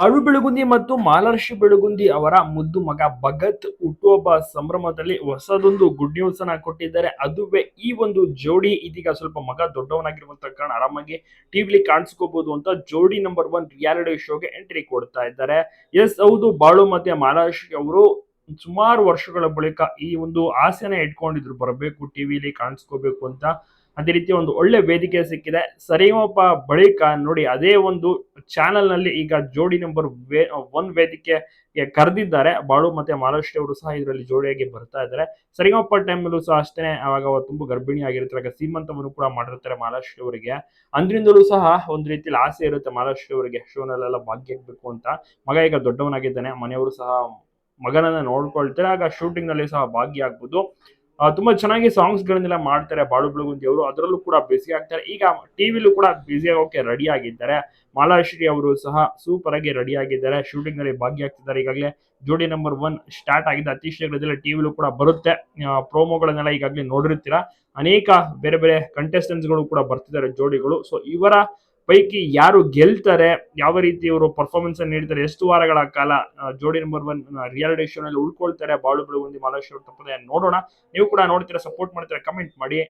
ಅಳು ಬೆಳಗುಂದಿ ಮತ್ತು ಮಾಲಾಶ್ರೀ ಬೆಳಗುಂದಿ ಅವರ ಮುದ್ದು ಮಗ ಭಗತ್ ಹುಟ್ಟುಹಬ್ಬ ಸಂಭ್ರಮದಲ್ಲಿ ಹೊಸದೊಂದು ಗುಡ್ ನ್ಯೂಸ್ ಅನ್ನ ಕೊಟ್ಟಿದ್ದಾರೆ. ಅದುವೇ ಈ ಒಂದು ಜೋಡಿ ಇದೀಗ ಸ್ವಲ್ಪ ಮಗ ದೊಡ್ಡವನಾಗಿರುವಂತ ಕಾರಣ ಆರಾಮಾಗಿ ಟಿವಿಲಿ ಕಾಣಿಸ್ಕೋಬಹುದು ಅಂತ ಜೋಡಿ ನಂಬರ್ 1 ರಿಯಾಲಿಟಿ ಶೋಗೆ ಎಂಟ್ರಿ ಕೊಡ್ತಾ ಇದ್ದಾರೆ. ಎಸ್ ಹೌದು, ಬಾಳು ಮತ್ತೆ ಮಾಲಾಶ್ರೀ ಅವರು ಸುಮಾರು ವರ್ಷಗಳ ಬಳಿಕ ಈ ಒಂದು ಆಸೆನ ಇಟ್ಕೊಂಡಿದ್ರು, ಬರಬೇಕು ಟಿವಿಲಿ ಕಾಣಿಸ್ಕೋಬೇಕು ಅಂತ. ಅದೇ ರೀತಿ ಒಂದು ಒಳ್ಳೆ ವೇದಿಕೆ ಸಿಕ್ಕಿದೆ. ಸರಿಗಮಪ ಬಳಿಕ ನೋಡಿ ಅದೇ ಒಂದು ಚಾನೆಲ್ ನಲ್ಲಿ ಈಗ ಜೋಡಿ ನಂಬರ್ 1 ವೇದಿಕೆ ಕರೆದಿದ್ದಾರೆ. ಬಾಳು ಮತ್ತೆ ಮಾಲಾಶ್ರೀ ಅವರು ಸಹ ಇದರಲ್ಲಿ ಜೋಡಿಯಾಗಿ ಬರ್ತಾ ಇದ್ದಾರೆ. ಸರಿಗಮಪ ಟೈಮ್ ನಲ್ಲೂ ಸಹ ಅಷ್ಟೇನೆ, ಅವಾಗ ಅವರು ತುಂಬಾ ಗರ್ಭಿಣಿ ಆಗಿರ್ತಾರೆ, ಸೀಮಂತವನ್ನು ಕೂಡ ಮಾಡಿರ್ತಾರೆ ಮಾಲಾಶ್ರೀ ಅವರಿಗೆ. ಅಂದ್ರಿಂದಲೂ ಸಹ ಒಂದ್ ರೀತಿಯಲ್ಲಿ ಆಸೆ ಇರುತ್ತೆ ಮಾಲಾಶ್ರೀ ಅವರಿಗೆ ಶೋನಲ್ಲೆಲ್ಲ ಭಾಗ್ಯಬೇಕು ಅಂತ. ಮಗ ಈಗ ದೊಡ್ಡವನಾಗಿದ್ದಾನೆ, ಮನೆಯವರು ಸಹ ಮಗನನ್ನ ನೋಡ್ಕೊಳ್ತಾರೆ, ಆಗ ಶೂಟಿಂಗ್ ನಲ್ಲಿ ಸಹ ಭಾಗಿಯಾಗಬಹುದು. ತುಂಬಾ ಚೆನ್ನಾಗಿ ಸಾಂಗ್ಸ್ ಗಳನ್ನೆಲ್ಲ ಮಾಡ್ತಾರೆ ಬಾಳು ಬೆಳಗುಂದಿ ಅವರು, ಅದರಲ್ಲೂ ಕೂಡ ಬ್ಯುಸಿ ಆಗ್ತಾರೆ. ಈಗ ಟಿವಿಲೂ ಕೂಡ ಬ್ಯುಸಿ ಆಗೋಕೆ ರೆಡಿ ಆಗಿದ್ದಾರೆ. ಮಾಲಾಶ್ರೀ ಅವರು ಸಹ ಸೂಪರ್ ಆಗಿ ರೆಡಿ ಆಗಿದ್ದಾರೆ, ಶೂಟಿಂಗ್ ನಲ್ಲಿ ಭಾಗಿಯಾಗ್ತಿದ್ದಾರೆ. ಈಗಾಗಲೇ ಜೋಡಿ ನಂಬರ್ 1 ಸ್ಟಾರ್ಟ್ ಆಗಿದೆ, ಅತಿ ಶೀಘ್ರದಲ್ಲೇ ಟಿವಿಲೂ ಕೂಡ ಬರುತ್ತೆ. ಪ್ರೋಮೋಗಳನ್ನೆಲ್ಲ ಈಗಾಗಲೇ ನೋಡಿರ್ತೀರಾ. ಅನೇಕ ಬೇರೆ ಬೇರೆ ಕಂಟೆಸ್ಟೆಂಟ್ಸ್ ಗಳು ಕೂಡ ಬರ್ತಿದ್ದಾರೆ ಜೋಡಿಗಳು. ಸೊ ಇವರ ಪೈಕಿ ಯಾರು ಗೆಲ್ತಾರೆ, ಯಾವ ರೀತಿ ಇವರು ಪರ್ಫಾರ್ಮೆನ್ಸ್ ಅನ್ನು ನೀಡ್ತಾರೆ, ಎಷ್ಟು ವಾರಗಳ ಕಾಲ ಜೋಡಿ ನಂಬರ್ 1 ರಿಯಾಲಿಟಿ ಶೋ ನಲ್ಲಿ ಉಳ್ಕೊಳ್ತಾರೆ ಬಾಳು ಬೆಳಗುಂದಿ ಮಾಲಾಶ್ರೀ ಅವರು, ತಪ್ಪದೆ ನೋಡೋಣ. ನೀವು ಕೂಡ ನೋಡ್ತೀರಾ, ಸಪೋರ್ಟ್ ಮಾಡ್ತೀರಾ, ಕಮೆಂಟ್ ಮಾಡಿ.